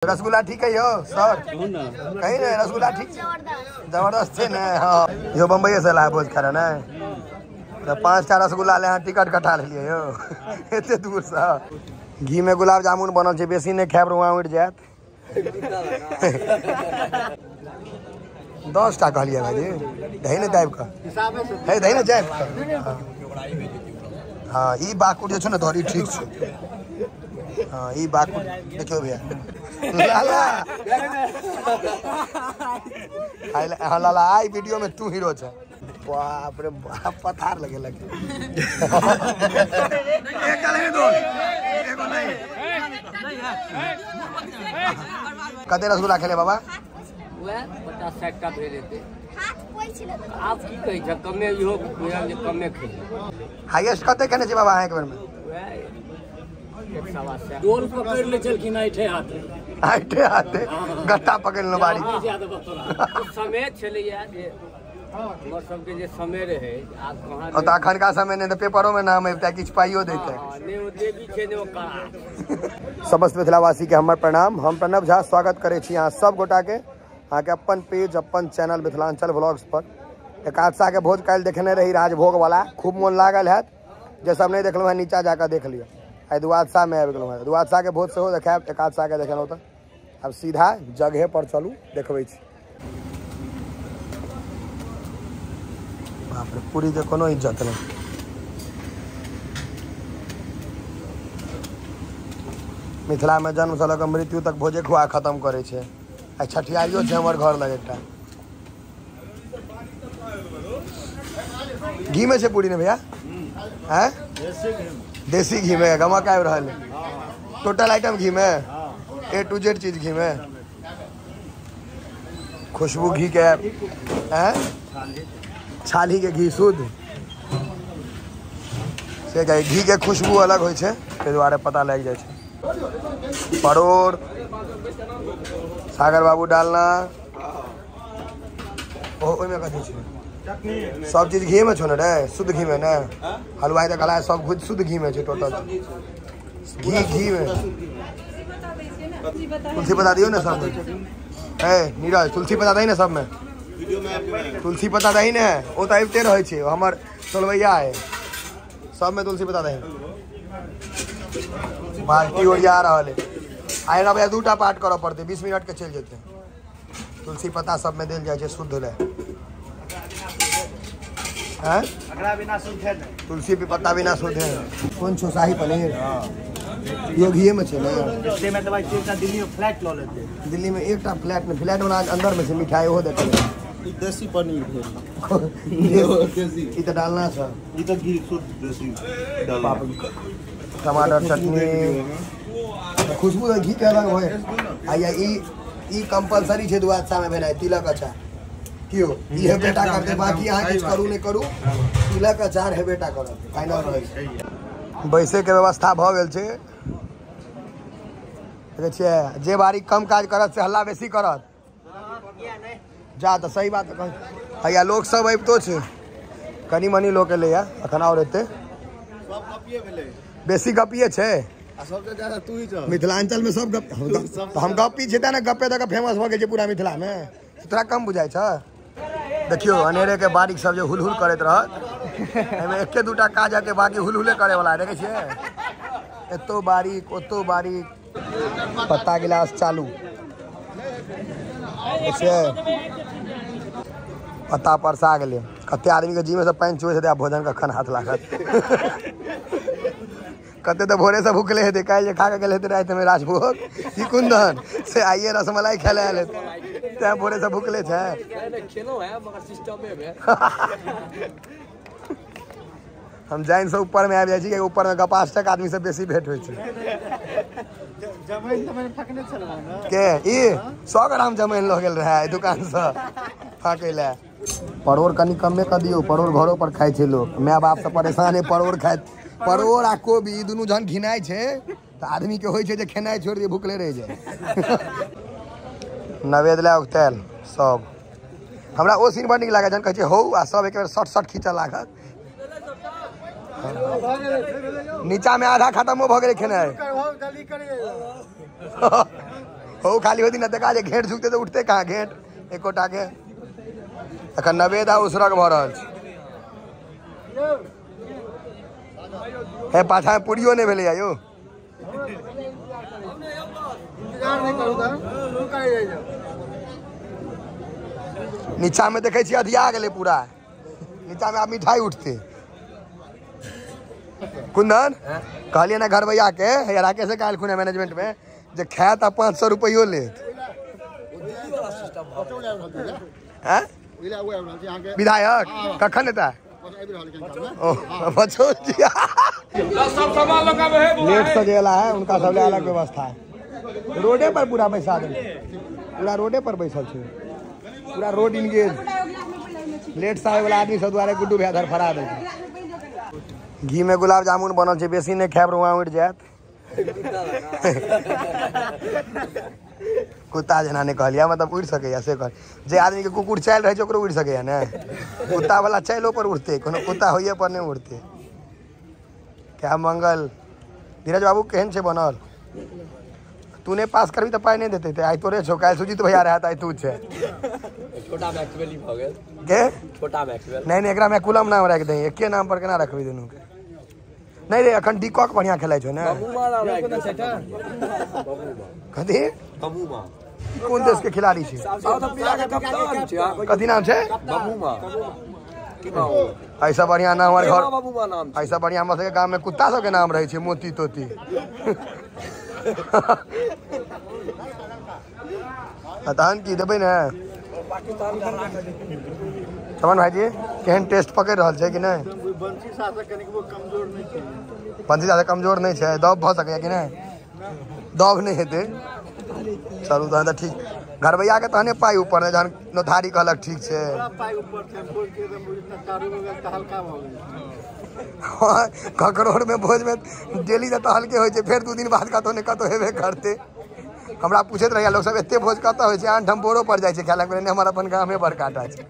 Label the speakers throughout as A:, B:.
A: रसगुल्ला ठीक है यो सर कहीं नहीं रसगुल्ला ठीक जबरदस्त है ना। हाँ यो बम्बई से लाए भोज खा ना तो 5 रसगुल्ला ले टिकट कटा लिए यो एते दूर से। घी में गुलाब जामुन बनल है बेसी नहीं खाब रुआ उठ जात 10 टा कहलिए भाई दही ने दाब का है दही ने जाब हाँ ई बाकुट जो ना धरी ठीक छे। हाँ ई बाकुट देखियो भैया लाला हाँ लाला आई वीडियो में तू हीरो छे। बाप रे बाप पथार लगे लगे एक गले में दो एगो नहीं कते रसगुल्ला खेले बाबा
B: 50-60 का भेज देते आप की कही छ कमे इहो कमे खेले
A: हाईएस्ट कते खेने छी बाबा एक बार में
B: डोल पकड़ ले चलखिन आइठे हाथे
A: गट्टा पकड़ लो बारी
B: समय चले जे हमर सब के जे समय रहे आज कहां
A: और अखन का समय ने तो पेपरों में नाम है किछ पाइयो देते
B: ने ओ देवी छे ने ओ करा।
A: समस्त मिथिलावासी के हमर प्रणाम। हम प्रणव झा स्वागत करे छी यहाँ सब गोटा के अहाँ के अपन पेज अपन चैनल मिथिलांचल व्लॉग्स पर। एकादशा के भोज काल देखने रही राजभोग वाला खूब मन लागल है जे सब नहीं देखल नीचा जाकर देख लियो। आई दुआदशा में आबि गेलहुँ दुआदशा के भोज सेहो देखाब एकादशा के देखलहुँ तो अब सीधा जगह पर चलू देखबै छी। बाप रे पूरी के कोनो इज्जत नहीं। मिथिला में जन्म से लग मृत्यु तक भोजे खुआ खत्म करे छे। आ छठियारियो छे हमर घर लग एकटा घी में छे पूरी ने भैया हैं देसी घी में गमक आबि रहल है टोटल आइटम घी में A to Z चीज घी में खुशबू घी के हैं छाली के घी शुद्ध से घी के खुशबू अलग होय छे ताहि दुआरे पता लग जाय छे। परोर सागर बाबू डालना ओहि में कथी छे सब चीज घी में छो रे शुद्ध घी में ना हलवाई तो कहला सब कुछ शुद्ध घी में छे टोटल घी में। तुलसी पता दियो ना सब ए नीरज तुलसी पता दही ना सब में तुलसी पता दही ने ओ तो आबिते रहे छे हमर टोलवैया है सब में तुलसी पता दही बाल्टी ओरिया रहल है आइ ना भैया 2टा पाठ करऽ पड़ते 20 मिनट के चल जेते। तुलसी पता सब में देल जाय छे शुद्ध ले हैं अकरा बिना शुद्ध है तुलसी पे पत्ता बिना शुद्ध है। कौन छो शाही पनीर यो घी में छे ना इससे में दवाई एकटा दिल्ली में फ्लैट ल लेते दिल्ली में एकटा फ्लैट में वाला अंदर में से मिठाई हो देते
C: देसी पनीर
A: देसी ई तो डालना छ
C: ई तो घी शुद्ध देसी डालना
A: टमाटर चटनी खुशबू घी के अलग होय आया ई कंपलसरी छे दुआदशा में भेनाय तिलक अचार क्यों ये बेटा करते बाकी यहाँ कुछ करू नहीं करू तिलक अचार है बेटा कर फाइनल रहे बैसे के व्यवस्था भ गेल छे देखे छिए जे बारी कम काज करत से हल्ला बेसी करत जा तो सही बात कह हैया लोग सब अबितो छे कनी मनी लोग ले या अखन और एते
C: सब गपिए भेले
A: बेसी गपिए छे
C: सबसे ज्यादा तू ही छ
A: मिथिलांचल में सब गप हम गपी छे ना गपे तक फेमस भ गेल छे पूरा मिथिला में तोरा कम बुझाय छ। देखियो अनेरे के बारीक सब जो हुलहुल करत रहत एमे एके 2टा काज के बाकी हुलहुले करे वाला देखे छिए एतो बारीक पत्ता गिलास चालू देखिए पत्ता परसा गेले कते आदमी के जी में से पानी चुए से भोजन का खन हाथ लागत कते तो भोरे से भूखले हेते काल जे खा के गेले हेते रात में राजभोग की कुंदन से आइए रसमलाई खेले आले ते भोरे से भूखले छे
B: खेलो है मगर सिस्टम में
A: हम जाइन से ऊपर में आ जाय छी ऊपर में 5 टक आदमी से बेसी भेंट होय छे
C: जमीन तो मैंने फकने चलवा ना
A: के ई 100 ग्राम जमीन ल गेल रहे दुकान से फाके ले परोर कनी कमे क दियो परोर घरों पर खाय छे लोग माय बाप से परेशान है परोर खाय परोर आ कोबी दुनू जन घिनाय छे त आदमी के होय छे जे खेनाय छोड़ दे भूखले रह जाय नवेद ले उगतेल सब हमरा ओ सीन बड़ नीक लागे जन कहै छे हौ आ सब एक बेर शॉट खींचा लागत नीचा में आधा खत्म भ गेल खेनाय हो खाली होती ना देखा जे घेट झुकते तो उठते कहाँ घेट एकोटा के अखन नवेदा उसरक भऽ रहल छै हे पाछा में पूरियो नहीं भेलै यौ नीचा में देखे छी अधिया गेलै पूरा नीचा में आब मिठाई उठते कुंदन कहलिए ना घर भैया के यार कैसे कहल खुने मैनेजमेंट में जे खात 500 रुपयो लेत विधायक कखन एता लेट से जेला है उनका सब अलग व्यवस्था है रोडे पर पूरा बैसा दे पूरा रोडे पर बैसल छे पूरा रोड इंगेज लेट से आए वाला आदमी सब द्वारे गुड्डू भैया धर फरा दे घी में गुलाब जामुन बनल छे बेसी नहीं खाब रुआ उठ जात कुत्ता जना ने कहलिया मतलब उड़ सके से कह जे आदमी के कुकुर चल रहे ओकरो उड़ सके ना कुत्ता वाला चलो पर उड़ते कोनो कुत्ता होइए पर नहीं उड़ते क्या मंगल धीरज बाबू केहन छे बनल तूने पास करबी तो पाई नहीं देते थे आई तोरे छो काल सुजीत भैया रहा था तू छे
B: छोटा मैक्सवेल भ गेल
A: के
B: छोटा मैक्सवेल
A: नहीं एकरा में कुलम नाम रख दे एके नाम पर केना रखबी दुनू के नहीं रे अखन डिकॉक बढ़िया खेलाइ छो ना कथी
B: बबूमा
A: कौन देश के खिलाड़ी छे
B: साउथ अफ्रीका के कप्तान छे
A: कथी नाम छे
B: बबूमा
A: ऐसा बढ़िया नाम हमारे घर
B: बबूमा नाम
A: ऐसा बढ़िया हम गाँव में कुत्ता सब के नाम रहे छे मोती तोती तहन की देबै ना चमन भाईजी केहन टेस्ट पकड़ रहल छे कि नहीं
C: बंसी साथे कनिको कमजोर नहीं छे
A: बंसी ज्यादा कमजोर नहीं छे दब भ सके कि नहीं दब नहीं हेते चलू तहन त ठीक घर भैया के तहने पाई ऊपर ने जहन नोथारी कहलक ठीक छे
C: पाई ऊपर थे बोल के एकदम इतना चारू में हल्का भ गेल
A: ककरोड़ में भोज में डेली त हल्के होय छे फिर 2 दिन बाद कतो ने कतो हेबे करते हमरा पूछत रहिया लोग सब एते भोज कत होय छे आन हम बोरो पर जाय छे खाला के हमर अपन गांव में बड़ काटा छे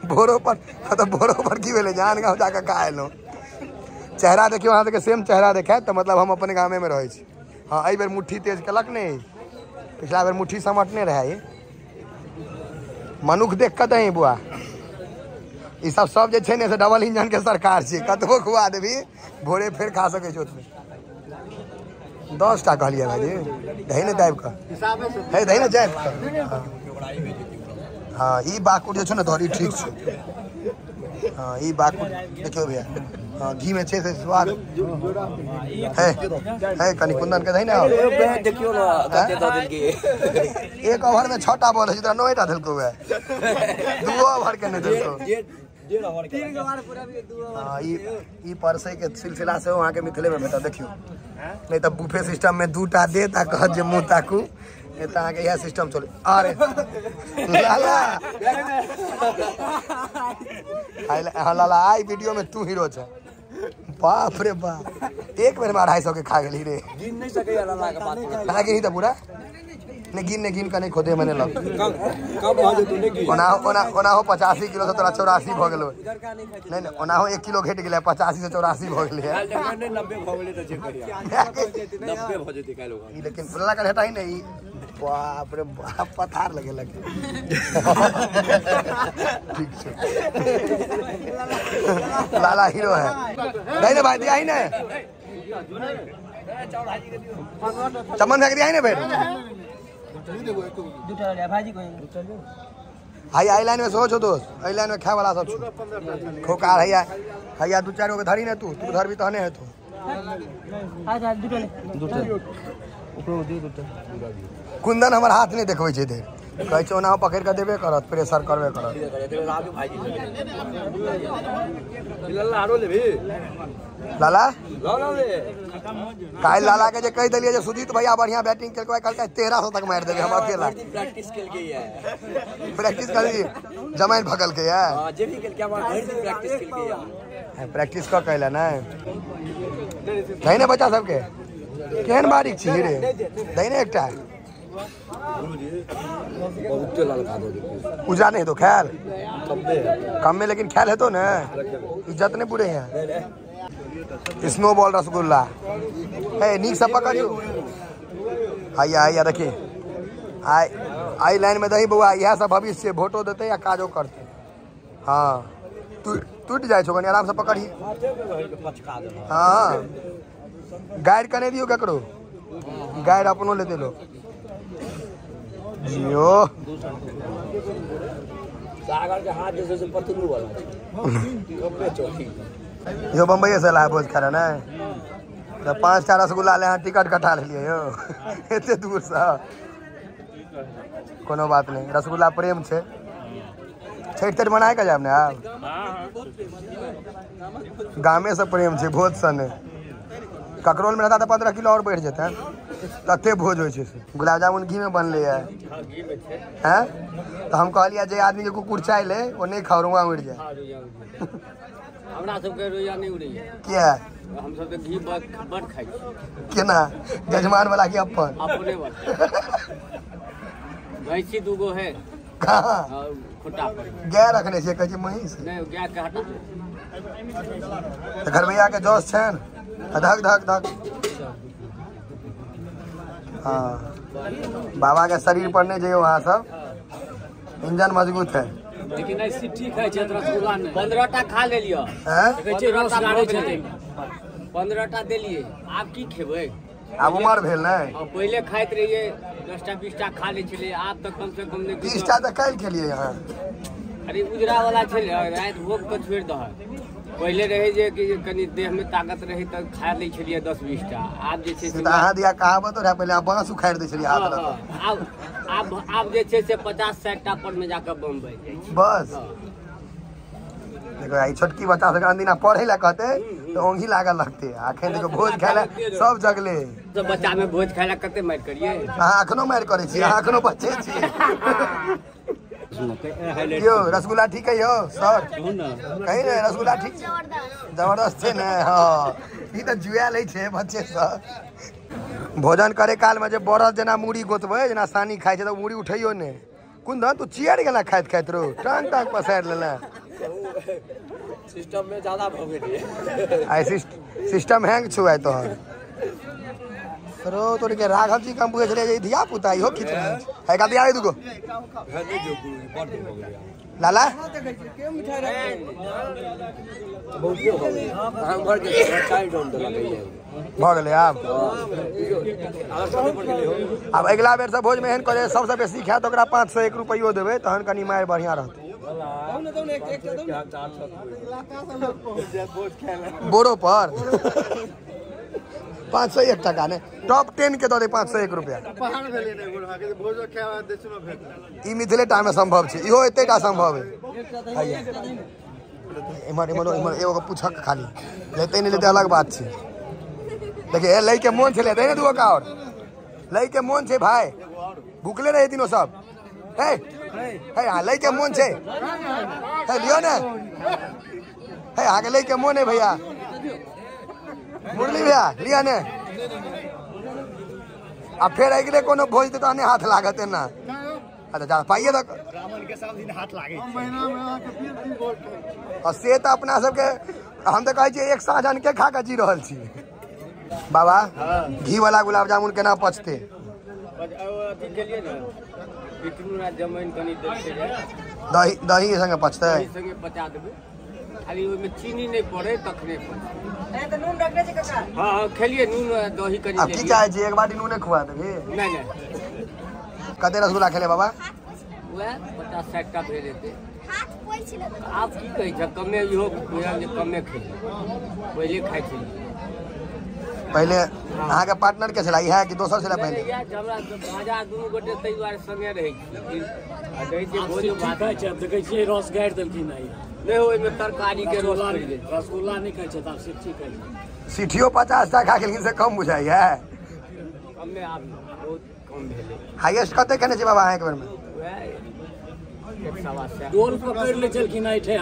A: बोरो पर तो बोरो पर की भेले जान गांव जाके खा एलो चेहरा देखियो वहां के सेम चेहरा देखा तो मतलब हम अपने गांव में रहै छी हां एई बेर मुट्ठी तेज कलक नहीं पिछला बेर मुट्ठी समटने रहे मनुख देख के दही बुआ ई सब जे छे ने से डबल इंजन के सरकार छे कतबो खुआ देबी भोरे फिर खा सके छ उसमें 10 टा कहलिए भाई दही ने दाब का
C: हिसाबे से
A: है दही ने जाब हां ई बाकुड़ जे छ ने धरी ठीक छे हां ई बाकुड़ देखियो भैया हां घी में छे से स्वाद है कनी कुंदन के दही ना
B: देखियो ना कते द दिन के
A: एक ओवर में 6टा बॉल है जितना 9टा धलको है 2 ओवर के नहीं धलको
B: 3 ओवर के
A: हां ई परसे के सिलसिला से वहां के मिथिले में बेटा देखियो नहीं तो बुफे सिस्टम में 2टा देता कह जे मुंह ताकू ए ता के यह सिस्टम चले अरे लाला लाला आई वीडियो में तू हीरो छ बाप रे बाप एक बेर में 250 के खा गेली रे
B: गिन नहीं सके लाला के बात
A: खा गेली त पूरा ने गिन का नहीं खोदे मैंने लग
B: कम भ जेतु ने गिन
A: ओना हो 85 किलो से तोरा 84 भ गेलो नहीं ओना हो 1 किलो घट गेले 85 से 84 भ गेले
B: 90 भ गेले त चेक करिया 90 भ जेते कालो
A: लेकिन लाला का हटाई नहीं बाप रे बाप पथार लगे ठीक छे लाला हीरो है नहीं ना भाई दिया ही ना चमन फेंक दिया ही ना भाई हाई आई लाइन में सोच हो दोस्त आई लाइन में खाए वाला सब खोकार हैया 2-4 गो धरी ना तू धर भी तहने है तू कुंदन हमार हाथ नहीं देखबै छै देर कहै छै ओना पकड़ के देबे करत प्रेशर करबे करत
B: राजू भाईजी लल्ला आरो लेबी
A: लाला
B: लाला ले
A: काल लाला के जे कह देलिए जे सुजीत भैया बढ़िया बैटिंग केलको कहलकै 1300 तक मार देबे हम अकेला
B: प्रैक्टिस केल के है
A: प्रैक्टिस करी जमाइन भगल के है
B: हां जे भी केल के हमार घर से प्रैक्टिस केल के है
A: प्रैक्टिस क कैला ना नहीं ना बच्चा सबके केहन बारीक छी रे दही ने एकटा
B: बहुत लाल खा दो
A: पूजा नहीं तो ख्याल कम में लेकिन ख्याल है तो ना इज्जत नहीं पूरे हैं स्नो बॉल रसगुल्ला है नीक सब पकड़ियो आइया देखिए आई लाइन में दही बउआ यह सब भविष्य वोटो देते या काजो करते। हाँ टूट जाए छोकनी आराम से पकड़ी। हाँ गाइड करे दियो ककरो गाइड अपनो लेते लो जियो
B: सागर के हाथ जैसे से पतलू वाला
A: यो बम्बई से लाए भोज खा ना तो 5-4 रसगुल्ला ले टिकट कटा लिए यो एते दूर से कोनो बात नहीं रसगुल्ला प्रेम छे छठ मनाए का जाब ने आप गामे से प्रेम छे भोज सने ककरोल में रहता तो 15 किलो और बढ़ जाता तते भोज हो गुलाब जामुन घी में बनले है तो हम कहलिए जे आदमी के कुकुर चाय ले वो नहीं खाओ रुआ उड़ जाए
B: हमरा सब के रोया नहीं उड़े
A: क्या
B: हम सब तो घी बड़ खाई
A: केना जजमान वाला की अपन
B: अपने वाला भैंसी दूगो है
A: कहां
B: और खुटा पर
A: गाय रखने से कहे महींस
B: नहीं गाय के हटा
A: तो घर में आके जोश छन धक धक धक हाँ बाबा के शरीर पर नहीं जाइए वहाँ सब इंजन मजबूत है
B: लेकिन ऐसी ठीक है रसगुल्ला नहीं 15टा खा ले लियो 15टा दे लिए आप की खेबै
A: अब उमर भेल नहीं
B: पहले खाइत रहिए 10टा 20टा खा ले छले आप तो कम से कम
A: 30टा तो कल के लिए यहाँ
B: अरे उजरा वाला छले रात भोग के छोड़ दह पहले रहे जे कि कनी देह में ताकत रहे तो खा ले छलिए 10-20टा आप जे छे से
A: अहाँ दिया कहावत रहे पहले बांस उखाड़ दे छलिए हाथ
B: आप जे छे से 50-60टा पर में जाकर बम्बई
A: बस देखो आई छोटकी बच्चा सब अंदिना पढ़े ला कहते तो ओंघी लागल लगते आखे देखो भोज खाए ला सब जगले
B: तो बच्चा में भोज खाए ला कते मार करिए
A: अहाँ अखनो मार करे छी अहाँ अखनो बच्चे छी यो रसगुल्ला ठीक है यो सर कहीं नहीं रसगुल्ला ठीक जबरदस्त है ना हाँ ई तो जुआ ले छे बच्चे सब भोजन करे काल में जे बरस जना मुड़ी गोतबे जना सानी खाइ छे तो मुड़ी उठैयो ने कुंदन तू चियर गेला खाइत खाइत रो टांग टांग पसार लेला
B: सिस्टम में ज्यादा भ गेलिए
A: आई सिस्टम हैंग छुआय तो रो तोर के राघव जी कम बुझे चले धिया पुता इहो खिच है का दिया दुगो लाला भगले आप अब अगला बेर से भोज में एहन करे सबसे बेसी खाए तो 501 रुपयो देवे तहन कनी मार बढ़िया रहते बोरो पर 501 टका ने टॉप 10 के दे 501 रुपया ई मिथिलेटा में संभव छे इहो एतेटा संभव है इमर इमर इमर एगो पूछक खाली लेते नहीं लेते अलग बात छे देखिए लई के मन छले दे ने दुगो का और लई के मन छे भाई भूखले रहे तीनों सब हे हे हां लई के मन छे हे लियो ने हे आगे लई के मन है भैया मुरली भैया लिया ने अब फिर अगले कोनो भोज दे तो आने हाथ लागत है ना अच्छा जा पाइए तक ब्राह्मण के सब दिन हाथ लागे महीना में आके फिर 3 वोट और से तो अपना सब के हम तो कहै छी एक साझन के खा के जी रहल छी बाबा घी वाला गुलाब जामुन केना पचते
B: अथी केलिए ना बिटनूरा जमैन कनी देते
A: दही दही संगे पचते
B: दही संगे पचा देबे खाली ओइ में चीनी नहीं पड़े तखने पड़े तो नून रखने छै काका हां खेलिए नून दही कनी
A: अब की चाहे छी एक बाटी नून खुआ देबे
B: नहीं
A: कते रसगुल्ला खेले बाबा
B: वह 50-60 का भेज देते आप की कही छ कमे इहो जे कमे खेली पहले खाइ छी
A: पहले अहाँ के पार्टनर के छला है कि दोसर छला पहले
B: हमरा राजा दुनु गोटे तै बार संगे रहै छी आ कहै छै भोज भात छै देखै छी रस गाड़ देलखिन नहीं ओइ में तरकारी के रसगुल्ला नहीं खाइ छै त सिट्ठी खाइ
A: सिठियो 50 टा खा गेलिन से कम बुझाई है
B: कम में आप बहुत कम भेले
A: हाईएस्ट कते कने छै बाबा अहाँ एक बेर में
B: गोल पकड़ ले चलखिन आइठे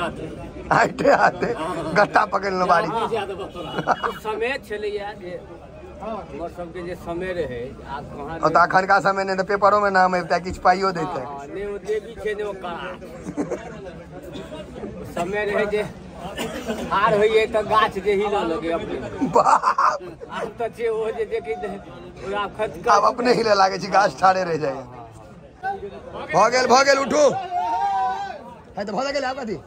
A: हाथे गट्टा पकड़लो बाड़ी
B: समय छले यार जे हमर सब के जे समय रहे आप कहां
A: और अखन का समय ने तो पेपरों में नाम आइता किछ पाइयो देते
B: ने ओ देवी छै ने ओ करा समय रहे जे हार होइए तो गाछ जे हिल लगे अपने
A: बाप
B: अब तो छे ओ जे देखि पूरा खत
A: अब अपने हिले लागे छी गाछ ठाड़े रह जाए भ गेल उठू है तो भ गेल आब कथी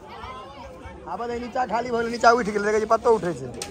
A: आब नीचा खाली भऽ गेल नीचा उठि गेल देखै छी पत्तो उठै छै